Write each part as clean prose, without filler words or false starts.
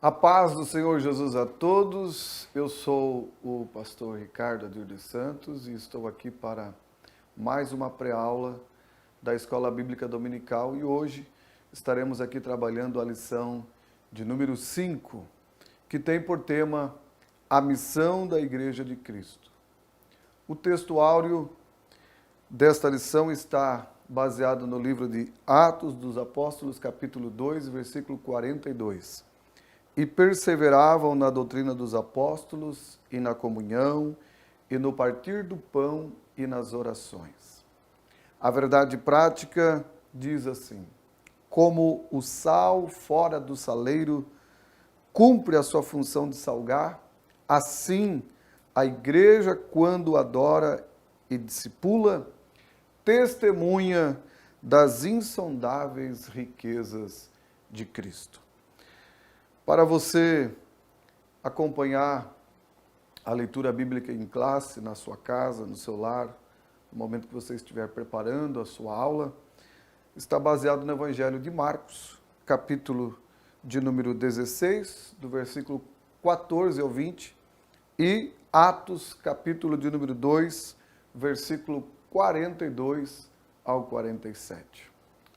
A paz do Senhor Jesus a todos. Eu sou o pastor Ricardo Adir dos Santos e estou aqui para mais uma pré-aula da Escola Bíblica Dominical e hoje estaremos aqui trabalhando a lição de número 5, que tem por tema a missão da Igreja de Cristo. O texto áureo desta lição está baseado no livro de Atos dos Apóstolos, capítulo 2, versículo 42. E perseveravam na doutrina dos apóstolos, e na comunhão, e no partir do pão, e nas orações. A verdade prática diz assim: como o sal fora do saleiro cumpre a sua função de salgar, assim a igreja, quando adora e discipula, testemunha das insondáveis riquezas de Cristo. Para você acompanhar a leitura bíblica em classe, na sua casa, no seu lar, no momento que você estiver preparando a sua aula, está baseado no Evangelho de Marcos, capítulo de número 16, do versículo 14 ao 20, e Atos, capítulo de número 2, versículo 42 ao 47.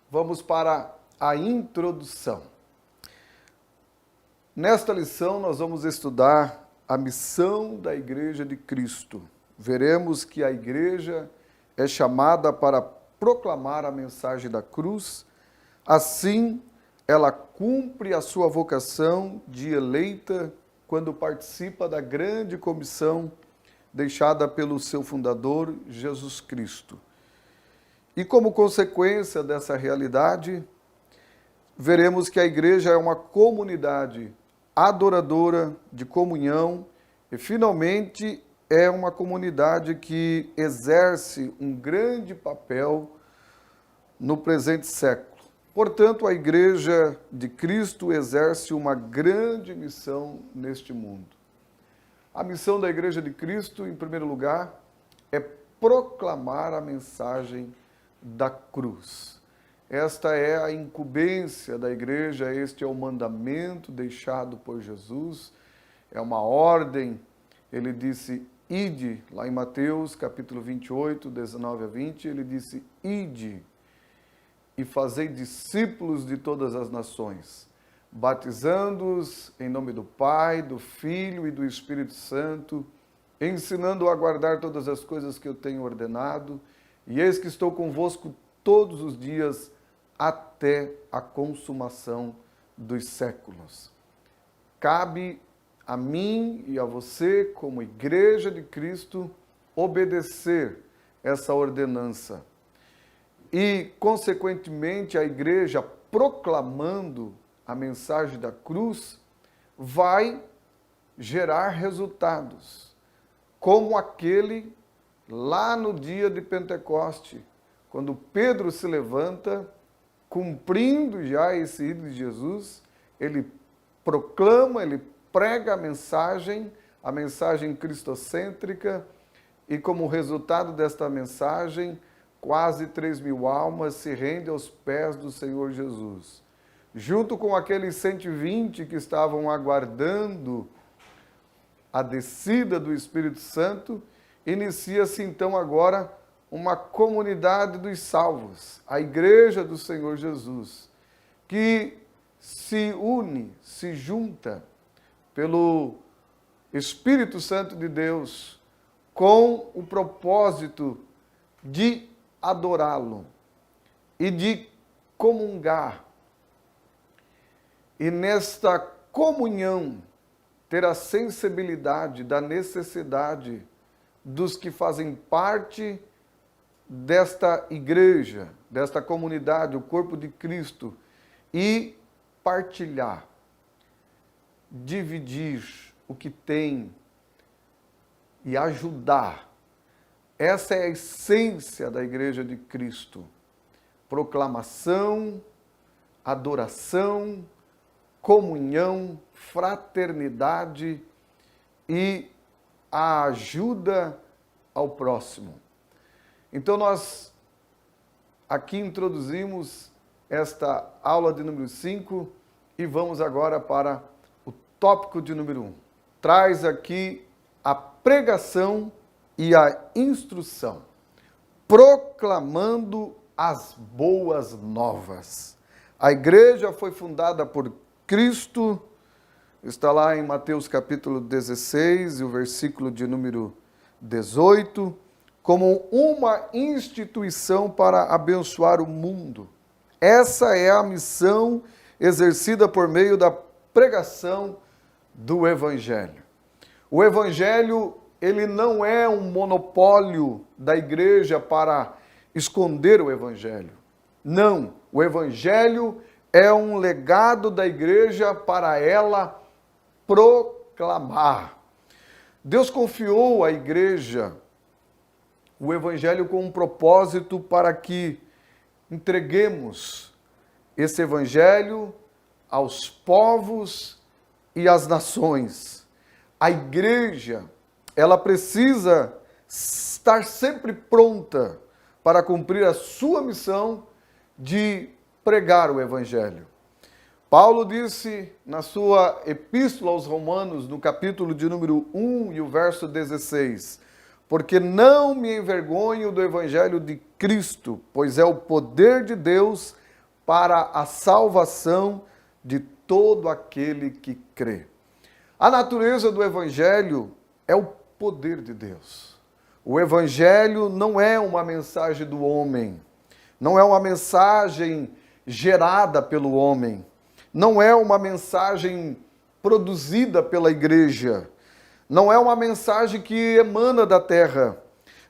Vamos para a introdução. Nesta lição, nós vamos estudar a missão da Igreja de Cristo. Veremos que a Igreja é chamada para proclamar a mensagem da cruz. Assim, ela cumpre a sua vocação de eleita quando participa da grande comissão deixada pelo seu fundador, Jesus Cristo. E como consequência dessa realidade, veremos que a Igreja é uma comunidade adoradora, de comunhão, e finalmente é uma comunidade que exerce um grande papel no presente século. Portanto, a Igreja de Cristo exerce uma grande missão neste mundo. A missão da Igreja de Cristo, em primeiro lugar, é proclamar a mensagem da cruz. Esta é a incumbência da igreja, este é o mandamento deixado por Jesus, é uma ordem. Ele disse, ide, lá em Mateus, capítulo 28, 19 a 20, ele disse, ide e fazei discípulos de todas as nações, batizando-os em nome do Pai, do Filho e do Espírito Santo, ensinando-os a guardar todas as coisas que eu tenho ordenado, e eis que estou convosco todos os dias até a consumação dos séculos. Cabe a mim e a você, como Igreja de Cristo, obedecer essa ordenança. E, consequentemente, a Igreja, proclamando a mensagem da cruz, vai gerar resultados, como aquele lá no dia de Pentecoste, quando Pedro se levanta, cumprindo já esse ídolo de Jesus, ele proclama, ele prega a mensagem cristocêntrica, e como resultado desta mensagem, quase 3.000 almas se rendem aos pés do Senhor Jesus. Junto com aqueles 120 que estavam aguardando a descida do Espírito Santo, inicia-se então agora uma comunidade dos salvos, a Igreja do Senhor Jesus, que se une, se junta pelo Espírito Santo de Deus com o propósito de adorá-lo e de comungar. E nesta comunhão ter a sensibilidade da necessidade dos que fazem parte desta igreja, desta comunidade, o corpo de Cristo, e partilhar, dividir o que tem e ajudar. Essa é a essência da Igreja de Cristo. Proclamação, adoração, comunhão, fraternidade e a ajuda ao próximo. Então, nós aqui introduzimos esta aula de número 5 e vamos agora para o tópico de número 1. Traz aqui a pregação e a instrução, proclamando as boas novas. A igreja foi fundada por Cristo, está lá em Mateus capítulo 16, e o versículo de número 18, como uma instituição para abençoar o mundo. Essa é a missão exercida por meio da pregação do Evangelho. O Evangelho, ele não é um monopólio da igreja para esconder o Evangelho. Não, o Evangelho é um legado da igreja para ela proclamar. Deus confiou à igreja o Evangelho com um propósito para que entreguemos esse Evangelho aos povos e às nações. A igreja, ela precisa estar sempre pronta para cumprir a sua missão de pregar o Evangelho. Paulo disse na sua epístola aos Romanos, no capítulo de número 1 e o verso 16, porque não me envergonho do Evangelho de Cristo, pois é o poder de Deus para a salvação de todo aquele que crê. A natureza do Evangelho é o poder de Deus. O Evangelho não é uma mensagem do homem, não é uma mensagem gerada pelo homem, não é uma mensagem produzida pela igreja, não é uma mensagem que emana da terra,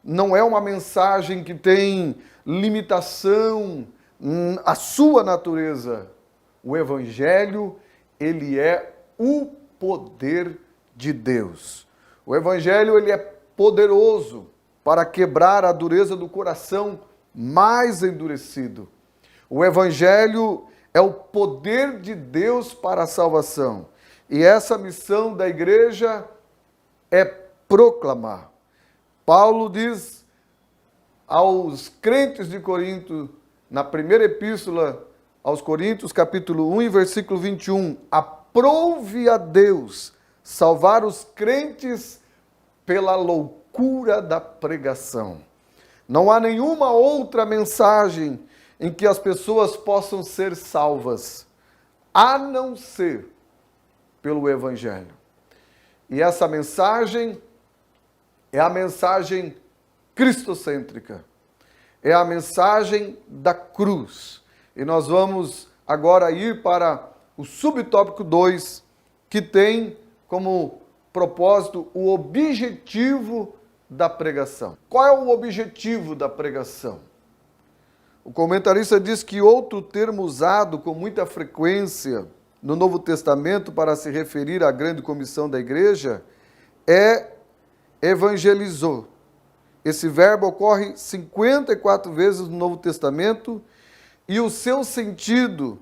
não é uma mensagem que tem limitação à sua natureza. O Evangelho, ele é o poder de Deus. O Evangelho, ele é poderoso para quebrar a dureza do coração mais endurecido. O Evangelho é o poder de Deus para a salvação. E essa missão da igreja é proclamar. Paulo diz aos crentes de Corinto, na primeira epístola aos Coríntios, capítulo 1 e versículo 21, aprove a Deus salvar os crentes pela loucura da pregação. Não há nenhuma outra mensagem em que as pessoas possam ser salvas, a não ser pelo Evangelho. E essa mensagem é a mensagem cristocêntrica, é a mensagem da cruz. E nós vamos agora ir para o subtópico 2, que tem como propósito o objetivo da pregação. Qual é o objetivo da pregação? O comentarista diz que outro termo usado com muita frequência no Novo Testamento para se referir à grande comissão da igreja é evangelizou. Esse verbo ocorre 54 vezes no Novo Testamento e o seu sentido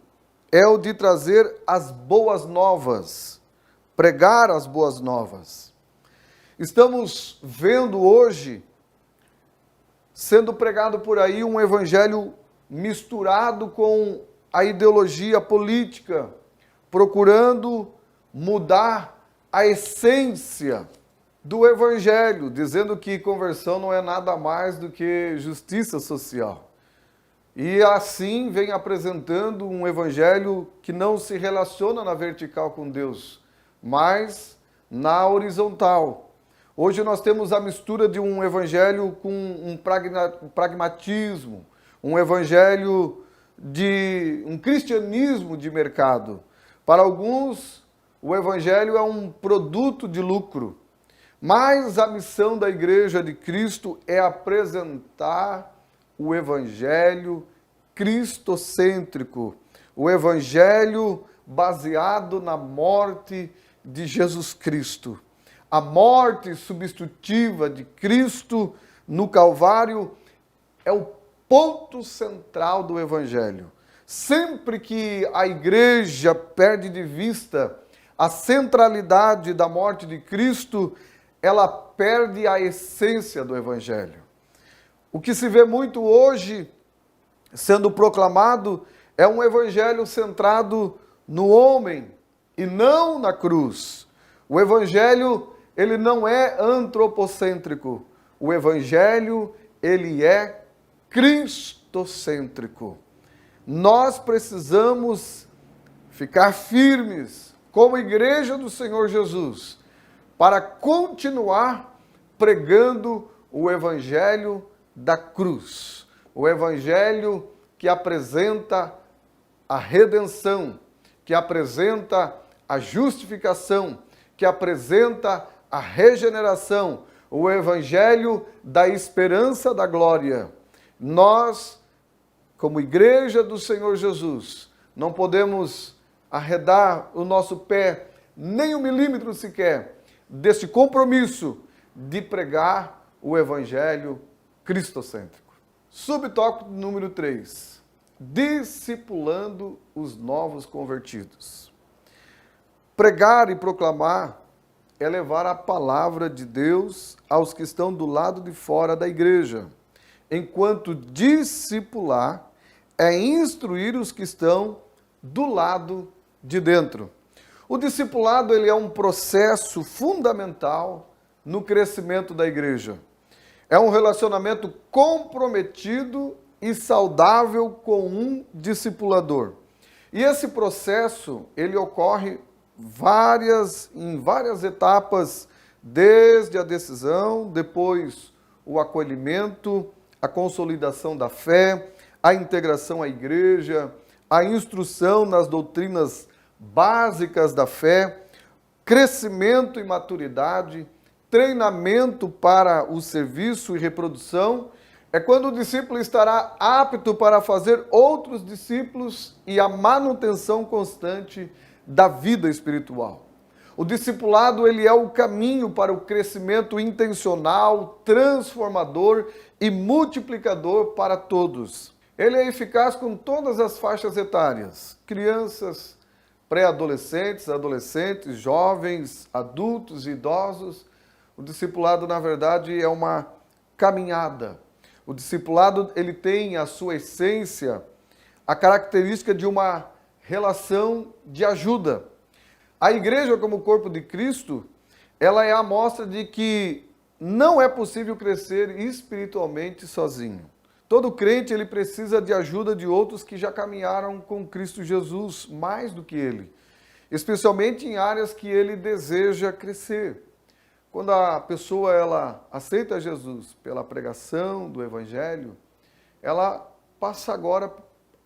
é o de trazer as boas novas, pregar as boas novas. Estamos vendo hoje sendo pregado por aí um evangelho misturado com a ideologia política, procurando mudar a essência do evangelho, dizendo que conversão não é nada mais do que justiça social. E assim vem apresentando um evangelho que não se relaciona na vertical com Deus, mas na horizontal. Hoje nós temos a mistura de um evangelho com um pragmatismo, um evangelho de um cristianismo de mercado. Para alguns, o evangelho é um produto de lucro, mas a missão da Igreja de Cristo é apresentar o evangelho cristocêntrico, o evangelho baseado na morte de Jesus Cristo. A morte substitutiva de Cristo no Calvário é o ponto central do Evangelho. Sempre que a igreja perde de vista a centralidade da morte de Cristo, ela perde a essência do Evangelho. O que se vê muito hoje sendo proclamado é um Evangelho centrado no homem, e não na cruz. O Evangelho, ele não é antropocêntrico. O Evangelho, ele é cristocêntrico. Nós precisamos ficar firmes como igreja do Senhor Jesus para continuar pregando o Evangelho da cruz. O Evangelho que apresenta a redenção, que apresenta a justificação, que apresenta a regeneração, o Evangelho da esperança da glória. Nós, como igreja do Senhor Jesus, não podemos arredar o nosso pé nem 1 milímetro sequer deste compromisso de pregar o Evangelho cristocêntrico. Subtópico número 3. Discipulando os novos convertidos. Pregar e proclamar é levar a palavra de Deus aos que estão do lado de fora da igreja, enquanto discipular é instruir os que estão do lado de dentro. O discipulado, ele é um processo fundamental no crescimento da igreja. É um relacionamento comprometido e saudável com um discipulador. E esse processo, ele ocorre em várias etapas, desde a decisão, depois o acolhimento, a consolidação da fé, a integração à igreja, a instrução nas doutrinas básicas da fé, crescimento e maturidade, treinamento para o serviço e reprodução. É quando o discípulo estará apto para fazer outros discípulos e a manutenção constante da vida espiritual. O discipulado, ele é o caminho para o crescimento intencional, transformador e multiplicador para todos. Ele é eficaz com todas as faixas etárias: crianças, pré-adolescentes, adolescentes, jovens, adultos e idosos. O discipulado, na verdade, é uma caminhada. O discipulado, ele tem a sua essência, a característica de uma relação de ajuda. A igreja, como corpo de Cristo, ela é a mostra de que não é possível crescer espiritualmente sozinho. Todo crente, ele precisa de ajuda de outros que já caminharam com Cristo Jesus mais do que ele, especialmente em áreas que ele deseja crescer. Quando a pessoa ela aceita Jesus pela pregação do Evangelho, ela passa agora,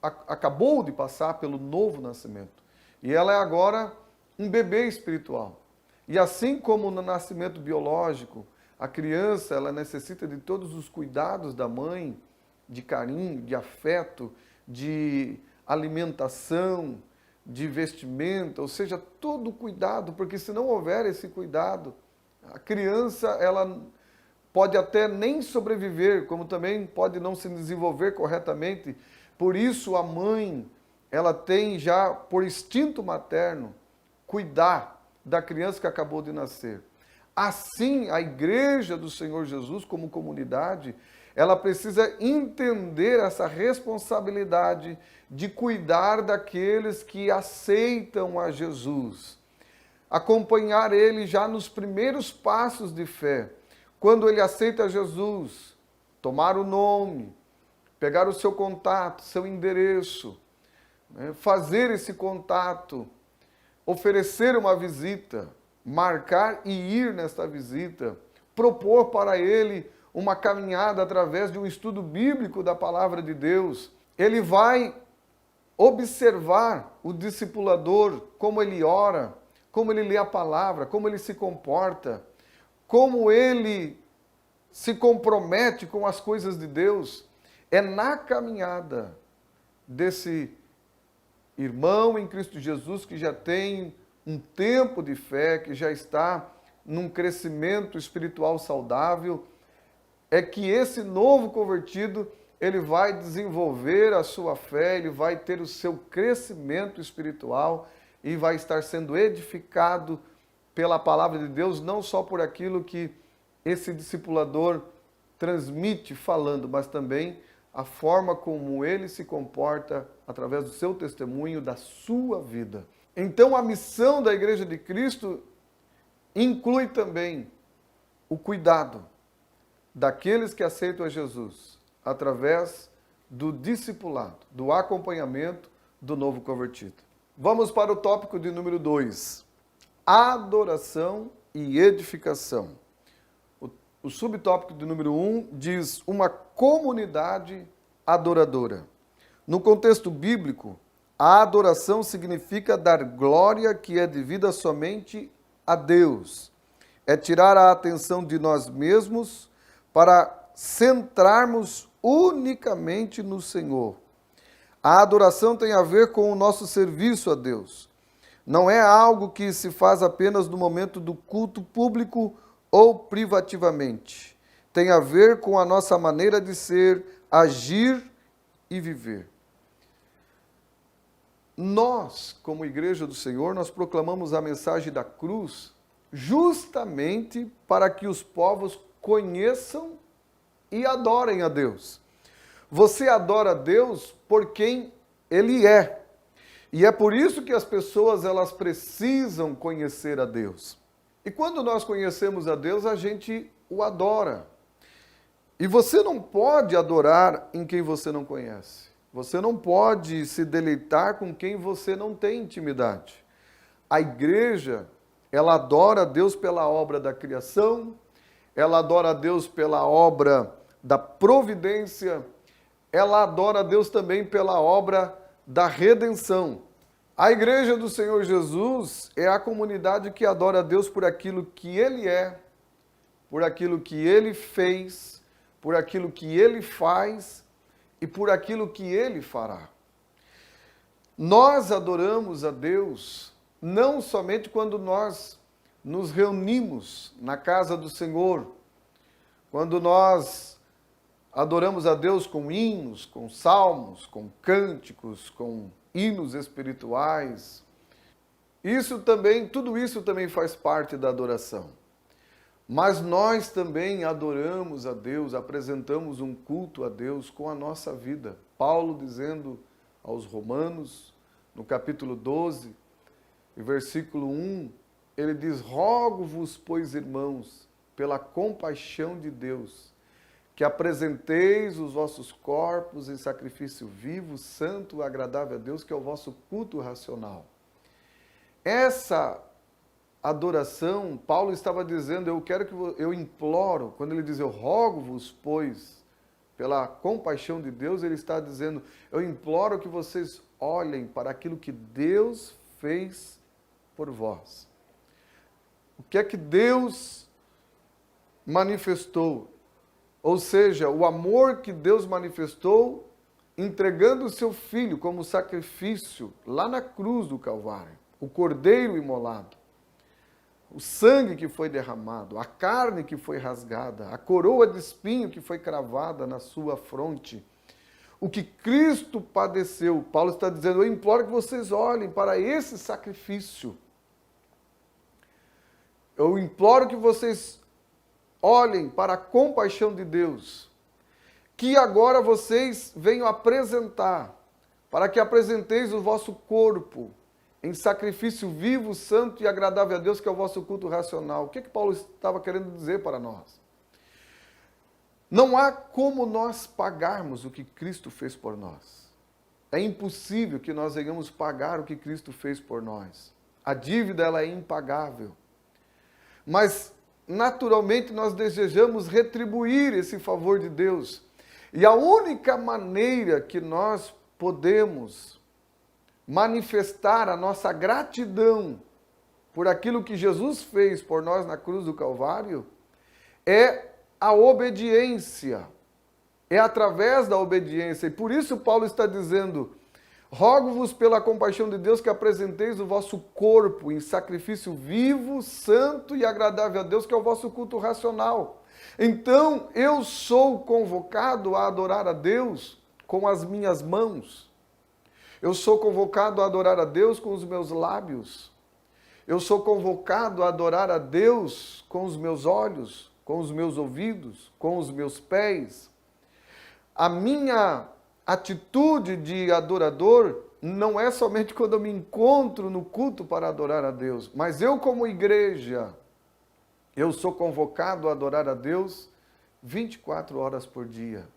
acabou de passar pelo novo nascimento. E ela é agora um bebê espiritual. E assim como no nascimento biológico, a criança ela necessita de todos os cuidados da mãe, de carinho, de afeto, de alimentação, de vestimenta, ou seja, todo cuidado, porque se não houver esse cuidado, a criança, ela pode até nem sobreviver, como também pode não se desenvolver corretamente. Por isso, a mãe, ela tem já, por instinto materno, cuidar da criança que acabou de nascer. Assim, a igreja do Senhor Jesus, como comunidade, ela precisa entender essa responsabilidade de cuidar daqueles que aceitam a Jesus. Acompanhar ele já nos primeiros passos de fé. Quando ele aceita Jesus, tomar o nome, pegar o seu contato, seu endereço, fazer esse contato, oferecer uma visita, marcar e ir nesta visita, propor para ele uma caminhada através de um estudo bíblico da palavra de Deus. Ele vai observar o discipulador, como ele ora, como ele lê a palavra, como ele se comporta, como ele se compromete com as coisas de Deus. É na caminhada desse irmão em Cristo Jesus que já tem um tempo de fé, que já está num crescimento espiritual saudável, é que esse novo convertido, ele vai desenvolver a sua fé, ele vai ter o seu crescimento espiritual e vai estar sendo edificado pela palavra de Deus, não só por aquilo que esse discipulador transmite falando, mas também a forma como ele se comporta através do seu testemunho, da sua vida. Então, a missão da Igreja de Cristo inclui também o cuidado daqueles que aceitam a Jesus através do discipulado, do acompanhamento do novo convertido. Vamos para o tópico de número 2, adoração e edificação. O subtópico de número 1 diz uma comunidade adoradora. No contexto bíblico, a adoração significa dar glória que é devida somente a Deus. É tirar a atenção de nós mesmos para centrarmos unicamente no Senhor. A adoração tem a ver com o nosso serviço a Deus. Não é algo que se faz apenas no momento do culto público ou privativamente. Tem a ver com a nossa maneira de ser, agir e viver. Nós, como Igreja do Senhor, nós proclamamos a mensagem da cruz justamente para que os povos conheçam e adorem a Deus. Você adora a Deus por quem Ele é. E é por isso que as pessoas elas precisam conhecer a Deus. E quando nós conhecemos a Deus, a gente o adora. E você não pode adorar em quem você não conhece. Você não pode se deleitar com quem você não tem intimidade. A igreja, ela adora a Deus pela obra da criação, ela adora a Deus pela obra da providência, ela adora a Deus também pela obra da redenção. A igreja do Senhor Jesus é a comunidade que adora a Deus por aquilo que Ele é, por aquilo que Ele fez, por aquilo que Ele faz e por aquilo que Ele fará. Nós adoramos a Deus não somente quando nós nos reunimos na casa do Senhor, quando nós adoramos a Deus com hinos, com salmos, com cânticos, com hinos espirituais. Tudo isso também faz parte da adoração. Mas nós também adoramos a Deus, apresentamos um culto a Deus com a nossa vida. Paulo dizendo aos Romanos, no capítulo 12, versículo 1, ele diz: rogo-vos, pois, irmãos, pela compaixão de Deus, que apresenteis os vossos corpos em sacrifício vivo, santo, agradável a Deus, que é o vosso culto racional. Essa adoração, Paulo estava dizendo, eu imploro, quando ele diz eu rogo-vos, pois, pela compaixão de Deus, ele está dizendo, eu imploro que vocês olhem para aquilo que Deus fez por vós. O que é que Deus manifestou? Ou seja, o amor que Deus manifestou entregando o seu Filho como sacrifício lá na cruz do Calvário, o cordeiro imolado, o sangue que foi derramado, a carne que foi rasgada, a coroa de espinho que foi cravada na sua fronte, o que Cristo padeceu. Paulo está dizendo, eu imploro que vocês olhem para esse sacrifício. Eu imploro que vocês olhem para a compaixão de Deus, que agora vocês venham apresentar, para que apresenteis o vosso corpo em sacrifício vivo, santo e agradável a Deus, que é o vosso culto racional. O que Paulo estava querendo dizer para nós? Não há como nós pagarmos o que Cristo fez por nós. É impossível que nós venhamos pagar o que Cristo fez por nós. A dívida ela é impagável. Mas, naturalmente, nós desejamos retribuir esse favor de Deus. E a única maneira que nós podemos manifestar a nossa gratidão por aquilo que Jesus fez por nós na cruz do Calvário é a obediência. É através da obediência. E por isso Paulo está dizendo, rogo-vos pela compaixão de Deus que apresenteis o vosso corpo em sacrifício vivo, santo e agradável a Deus, que é o vosso culto racional. Então, eu sou convocado a adorar a Deus com as minhas mãos. Eu sou convocado a adorar a Deus com os meus lábios. Eu sou convocado a adorar a Deus com os meus olhos, com os meus ouvidos, com os meus pés. A minha atitude de adorador não é somente quando eu me encontro no culto para adorar a Deus, mas eu como igreja, eu sou convocado a adorar a Deus 24 horas por dia,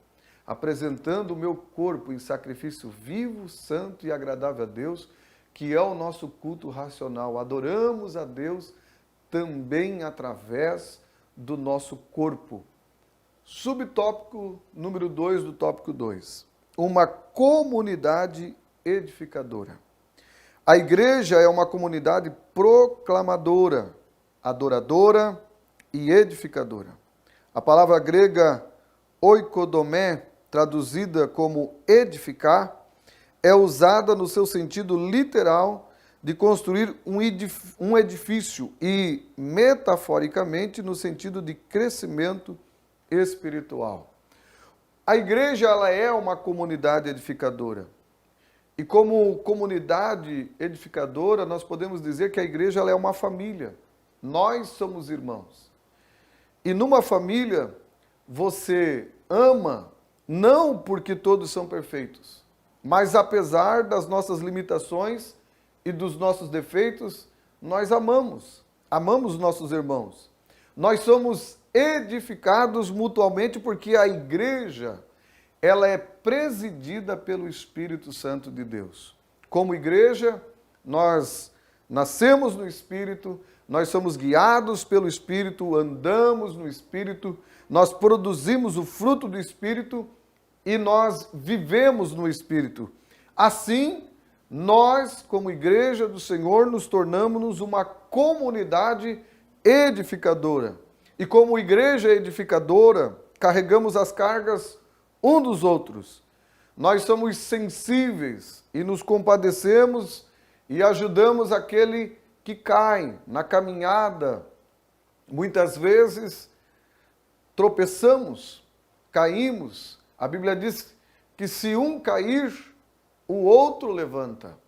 apresentando o meu corpo em sacrifício vivo, santo e agradável a Deus, que é o nosso culto racional. Adoramos a Deus também através do nosso corpo. Subtópico número 2 do tópico 2. Uma comunidade edificadora. A igreja é uma comunidade proclamadora, adoradora e edificadora. A palavra grega oikodomé, traduzida como edificar, é usada no seu sentido literal de construir um edifício e, metaforicamente, no sentido de crescimento espiritual. A igreja ela é uma comunidade edificadora. E como comunidade edificadora, nós podemos dizer que a igreja ela é uma família. Nós somos irmãos. E numa família, você ama não porque todos são perfeitos, mas apesar das nossas limitações e dos nossos defeitos, nós amamos nossos irmãos. Nós somos edificados mutuamente porque a igreja, ela é presidida pelo Espírito Santo de Deus. Como igreja, nós nascemos no Espírito, nós somos guiados pelo Espírito, andamos no Espírito, nós produzimos o fruto do Espírito e nós vivemos no Espírito. Assim, nós, como igreja do Senhor, nos tornamos uma comunidade edificadora. E como igreja edificadora, carregamos as cargas um dos outros. Nós somos sensíveis e nos compadecemos e ajudamos aquele que cai na caminhada. Muitas vezes tropeçamos, caímos. A Bíblia diz que se um cair, o outro levanta.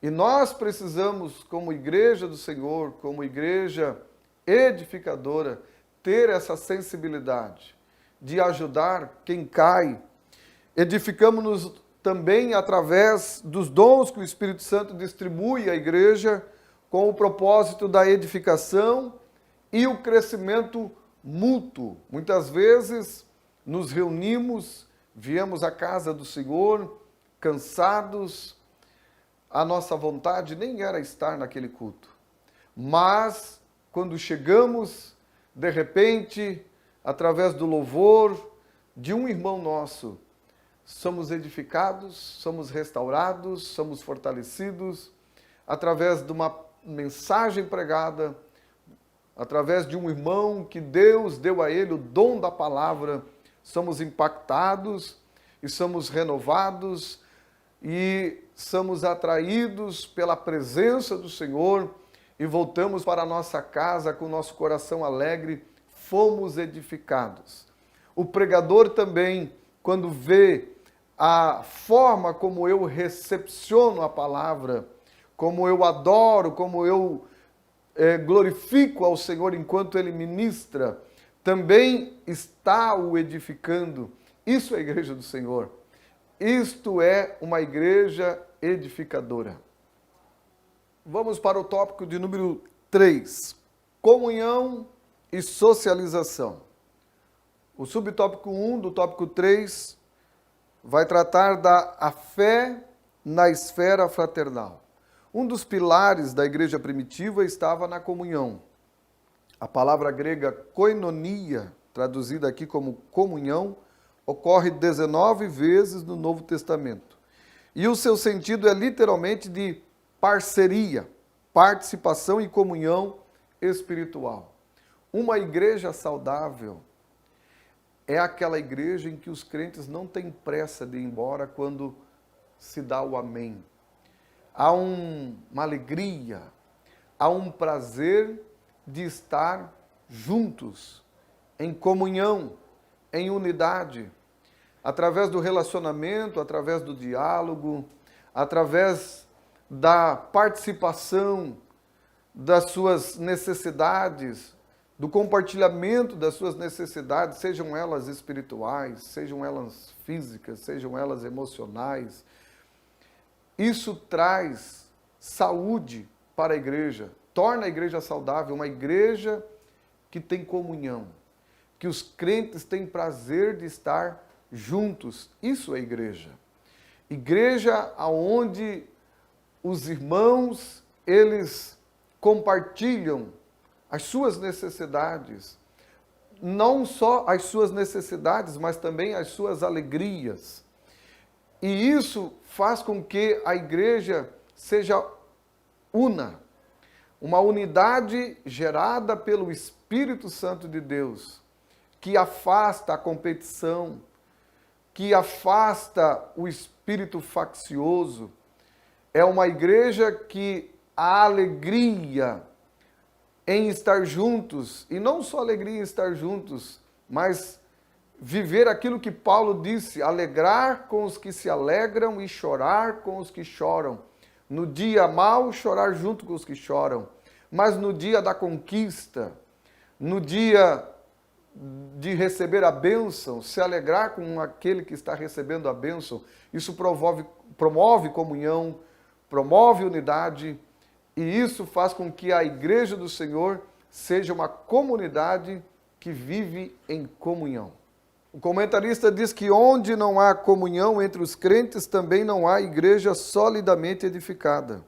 E nós precisamos, como igreja do Senhor, como igreja edificadora, ter essa sensibilidade de ajudar quem cai. Edificamos-nos também através dos dons que o Espírito Santo distribui à igreja com o propósito da edificação e o crescimento mútuo. Muitas vezes nos reunimos, viemos à casa do Senhor, cansados, a nossa vontade nem era estar naquele culto. Mas, quando chegamos, de repente, através do louvor de um irmão nosso, somos edificados, somos restaurados, somos fortalecidos, através de uma mensagem pregada, através de um irmão que Deus deu a ele o dom da palavra, somos impactados e somos renovados e somos atraídos pela presença do Senhor e voltamos para a nossa casa com o nosso coração alegre, fomos edificados. O pregador também, quando vê a forma como eu recepciono a palavra, como eu adoro, como eu glorifico ao Senhor enquanto Ele ministra, também está o edificando. Isso é a igreja do Senhor. Isto é uma igreja edificadora. Vamos para o tópico de número 3. Comunhão e socialização. O subtópico 1 do tópico 3 vai tratar da fé na esfera fraternal. Um dos pilares da igreja primitiva estava na comunhão. A palavra grega koinonia, traduzida aqui como comunhão, ocorre 19 vezes no Novo Testamento. E o seu sentido é literalmente de parceria, participação e comunhão espiritual. Uma igreja saudável é aquela igreja em que os crentes não têm pressa de ir embora quando se dá o amém. Há uma alegria, há um prazer de estar juntos, em comunhão, em unidade, através do relacionamento, através do diálogo, através da participação das suas necessidades, do compartilhamento das suas necessidades, sejam elas espirituais, sejam elas físicas, sejam elas emocionais. Isso traz saúde para a igreja, torna a igreja saudável, uma igreja que tem comunhão, que os crentes têm prazer de estar juntos. Isso é igreja. Igreja onde os irmãos, eles compartilham as suas necessidades, não só as suas necessidades, mas também as suas alegrias. E isso faz com que a igreja seja uma unidade gerada pelo Espírito Santo de Deus, que afasta a competição, que afasta o espírito faccioso. É uma igreja que a alegria em estar juntos, e não só alegria em estar juntos, mas viver aquilo que Paulo disse, alegrar com os que se alegram e chorar com os que choram. No dia mau, chorar junto com os que choram, mas no dia da conquista, no dia de receber a bênção, se alegrar com aquele que está recebendo a bênção, isso promove comunhão, promove unidade, e isso faz com que a igreja do Senhor seja uma comunidade que vive em comunhão. O comentarista diz que onde não há comunhão entre os crentes, também não há igreja solidamente edificada.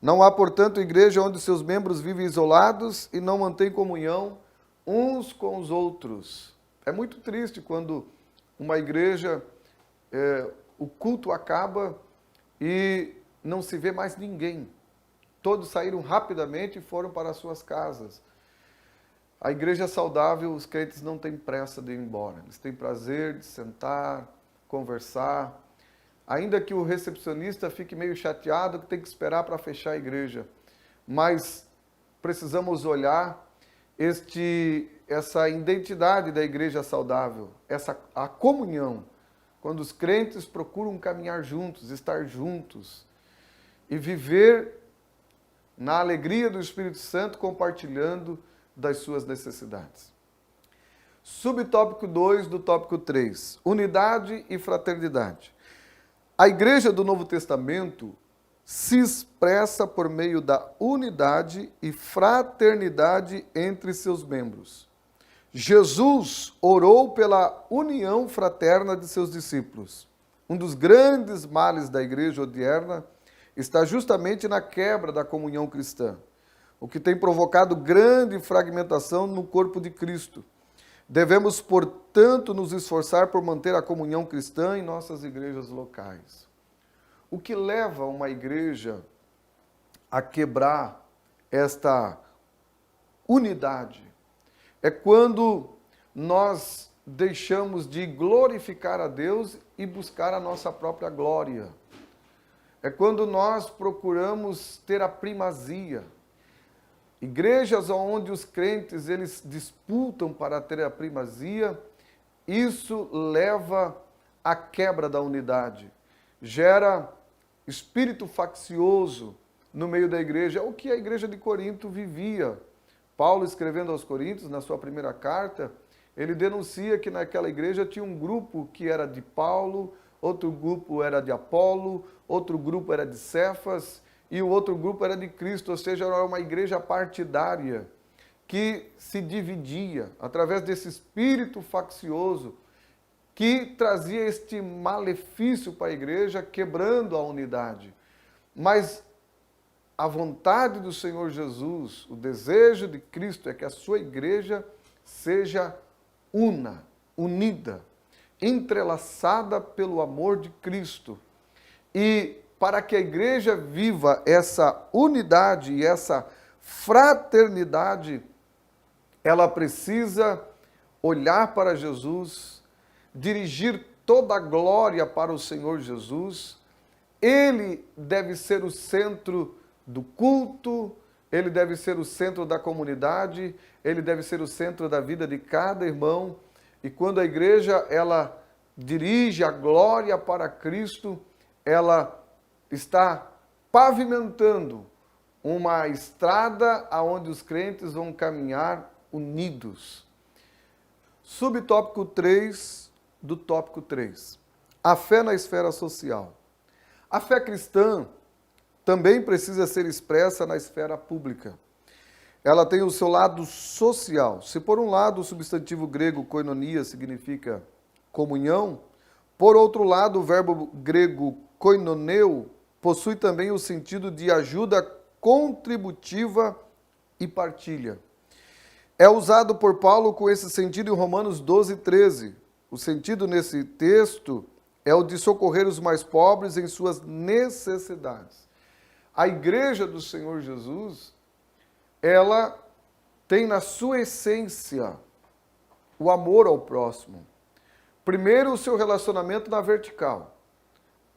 Não há, portanto, igreja onde seus membros vivem isolados e não mantêm comunhão uns com os outros. É muito triste quando uma igreja, o culto acaba e não se vê mais ninguém. Todos saíram rapidamente e foram para as suas casas. A igreja saudável, os crentes não têm pressa de ir embora. Eles têm prazer de sentar, conversar. Ainda que o recepcionista fique meio chateado que tem que esperar para fechar a igreja. Mas precisamos olhar essa identidade da igreja saudável, a comunhão. Quando os crentes procuram caminhar juntos, estar juntos e viver na alegria do Espírito Santo, compartilhando das suas necessidades. Subtópico 2 do tópico 3, unidade e fraternidade. A igreja do Novo Testamento se expressa por meio da unidade e fraternidade entre seus membros. Jesus orou pela união fraterna de seus discípulos. Um dos grandes males da igreja odierna está justamente na quebra da comunhão cristã, o que tem provocado grande fragmentação no corpo de Cristo. Devemos, portanto, nos esforçar por manter a comunhão cristã em nossas igrejas locais. O que leva uma igreja a quebrar esta unidade é quando nós deixamos de glorificar a Deus e buscar a nossa própria glória. É quando nós procuramos ter a primazia. Igrejas onde os crentes eles disputam para ter a primazia, isso leva à quebra da unidade. Gera espírito faccioso no meio da igreja. É o que a igreja de Corinto vivia. Paulo, escrevendo aos Coríntios, na sua primeira carta, ele denuncia que naquela igreja tinha um grupo que era de Paulo, outro grupo era de Apolo, outro grupo era de Cefas e o outro grupo era de Cristo, ou seja, era uma igreja partidária que se dividia através desse espírito faccioso que trazia este malefício para a igreja, quebrando a unidade. Mas a vontade do Senhor Jesus, o desejo de Cristo é que a sua igreja seja unida, entrelaçada pelo amor de Cristo. E para que a igreja viva essa unidade e essa fraternidade, ela precisa olhar para Jesus, dirigir toda a glória para o Senhor Jesus. Ele deve ser o centro do culto, ele deve ser o centro da comunidade, ele deve ser o centro da vida de cada irmão. E quando a igreja ela dirige a glória para Cristo, ela está pavimentando uma estrada aonde os crentes vão caminhar unidos. Subtópico 3 do tópico 3. A fé na esfera social. A fé cristã também precisa ser expressa na esfera pública. Ela tem o seu lado social. Se por um lado o substantivo grego koinonia significa comunhão, por outro lado o verbo grego koinoneu possui também o sentido de ajuda contributiva e partilha. É usado por Paulo com esse sentido em Romanos 12, 13. O sentido nesse texto é o de socorrer os mais pobres em suas necessidades. A igreja do Senhor Jesus, ela tem na sua essência o amor ao próximo. Primeiro, o seu relacionamento na vertical.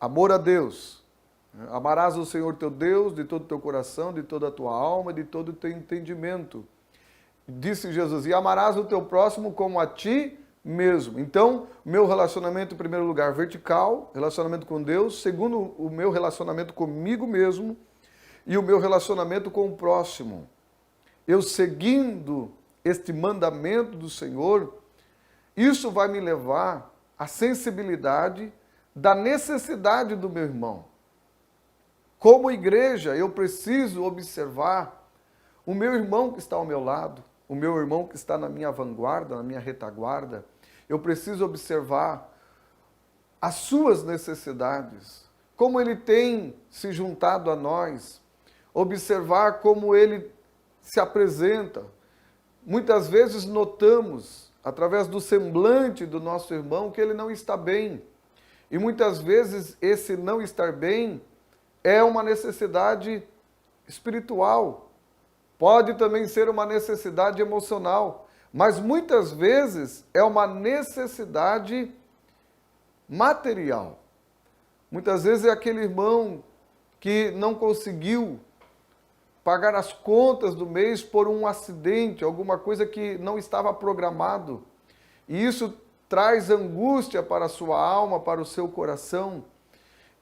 Amor a Deus. Amarás o Senhor teu Deus de todo o teu coração, de toda a tua alma, de todo o teu entendimento. Disse Jesus, e amarás o teu próximo como a ti mesmo. Então, meu relacionamento, em primeiro lugar, vertical, relacionamento com Deus. Segundo, o meu relacionamento comigo mesmo. E o meu relacionamento com o próximo. Eu seguindo este mandamento do Senhor, isso vai me levar à sensibilidade da necessidade do meu irmão. Como igreja, eu preciso observar o meu irmão que está ao meu lado, o meu irmão que está na minha vanguarda, na minha retaguarda. Eu preciso observar as suas necessidades, como ele tem se juntado a nós, observar como ele se apresenta. Muitas vezes notamos, através do semblante do nosso irmão, que ele não está bem. E muitas vezes esse não estar bem é uma necessidade espiritual. Pode também ser uma necessidade emocional. Mas muitas vezes é uma necessidade material. Muitas vezes é aquele irmão que não conseguiu pagar as contas do mês por um acidente, alguma coisa que não estava programado. E isso traz angústia para a sua alma, para o seu coração.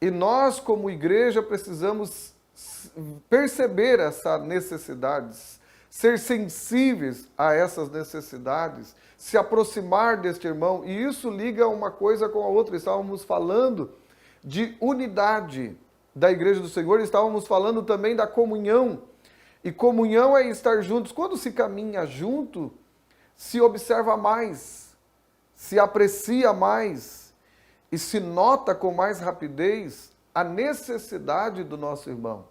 E nós, como igreja, precisamos perceber essas necessidades, ser sensíveis a essas necessidades, se aproximar deste irmão. E isso liga uma coisa com a outra. Estávamos falando de unidade da igreja do Senhor, estávamos falando também da comunhão. E comunhão é estar juntos. Quando se caminha junto, se observa mais, se aprecia mais e se nota com mais rapidez a necessidade do nosso irmão.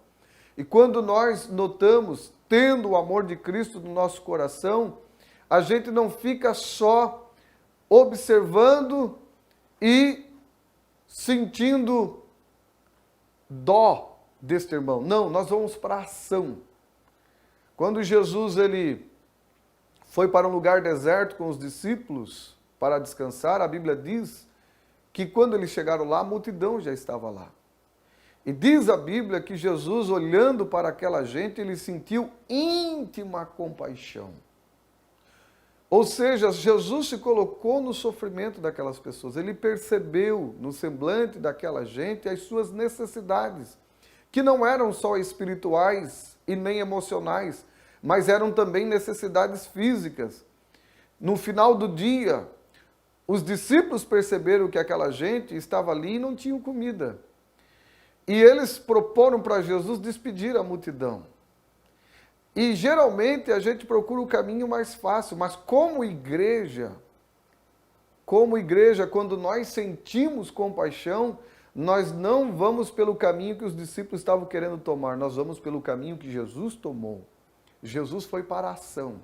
E quando nós notamos, tendo o amor de Cristo no nosso coração, a gente não fica só observando e sentindo dó deste irmão. Não, nós vamos para a ação. Quando Jesus ele foi para um lugar deserto com os discípulos para descansar, a Bíblia diz que quando eles chegaram lá, a multidão já estava lá. E diz a Bíblia que Jesus, olhando para aquela gente, ele sentiu íntima compaixão. Ou seja, Jesus se colocou no sofrimento daquelas pessoas. Ele percebeu no semblante daquela gente as suas necessidades, que não eram só espirituais e nem emocionais, mas eram também necessidades físicas. No final do dia, os discípulos perceberam que aquela gente estava ali e não tinham comida. E eles proporam para Jesus despedir a multidão. E geralmente a gente procura o caminho mais fácil, mas como igreja, quando nós sentimos compaixão, nós não vamos pelo caminho que os discípulos estavam querendo tomar, nós vamos pelo caminho que Jesus tomou. Jesus foi para a ação.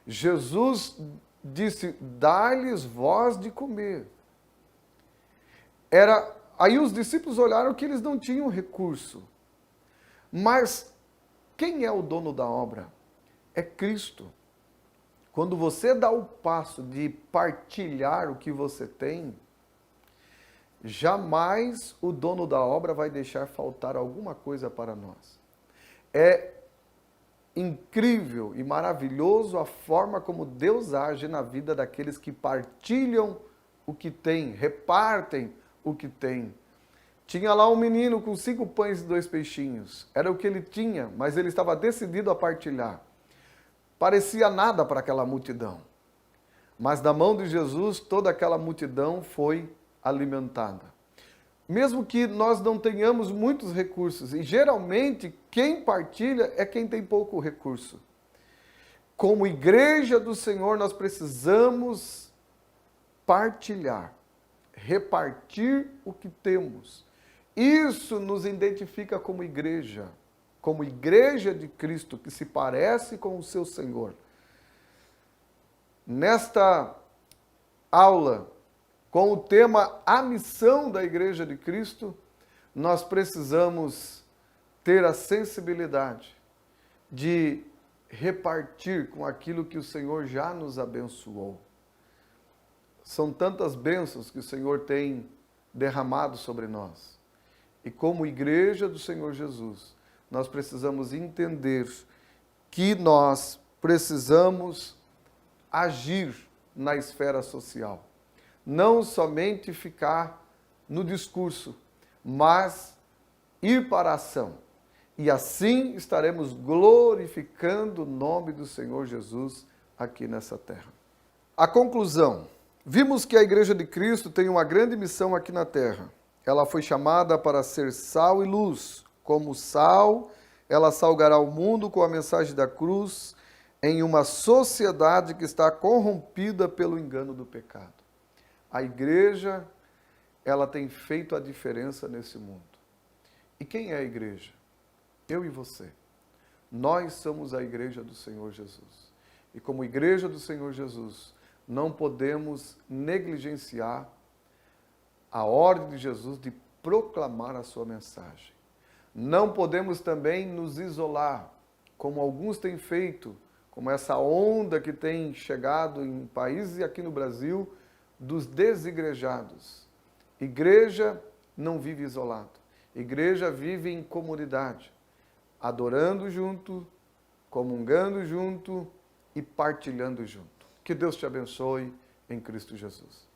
Jesus disse, dá-lhes voz de comer. Aí os discípulos olharam que eles não tinham recurso. Mas quem é o dono da obra? É Cristo. Quando você dá o passo de partilhar o que você tem, jamais o dono da obra vai deixar faltar alguma coisa para nós. É incrível e maravilhoso a forma como Deus age na vida daqueles que partilham o que tem, repartem o que tem. Tinha lá um menino com 5 pães e 2 peixinhos. Era o que ele tinha, mas ele estava decidido a partilhar. Parecia nada para aquela multidão. Mas na mão de Jesus, toda aquela multidão foi alimentada. mesmo que nós não tenhamos muitos recursos, e geralmente quem partilha é quem tem pouco recurso. Como igreja do Senhor, nós precisamos partilhar, repartir o que temos. Isso nos identifica como igreja de Cristo, que se parece com o seu Senhor. Nesta aula, com o tema A Missão da Igreja de Cristo, nós precisamos ter a sensibilidade de repartir com aquilo que o Senhor já nos abençoou. São tantas bênçãos que o Senhor tem derramado sobre nós. E como igreja do Senhor Jesus, nós precisamos entender que nós precisamos agir na esfera social. Não somente ficar no discurso, mas ir para a ação. E assim estaremos glorificando o nome do Senhor Jesus aqui nessa terra. A conclusão. Vimos que a Igreja de Cristo tem uma grande missão aqui na terra. Ela foi chamada para ser sal e luz. Como sal, ela salgará o mundo com a mensagem da cruz em uma sociedade que está corrompida pelo engano do pecado. A igreja, ela tem feito a diferença nesse mundo. E quem é a igreja? Eu e você. Nós somos a igreja do Senhor Jesus. E como igreja do Senhor Jesus, não podemos negligenciar a ordem de Jesus de proclamar a sua mensagem. Não podemos também nos isolar, como alguns têm feito, como essa onda que tem chegado em países e aqui no Brasil, dos desigrejados. Igreja não vive isolado. Igreja vive em comunidade, adorando junto, comungando junto e partilhando junto. Que Deus te abençoe em Cristo Jesus.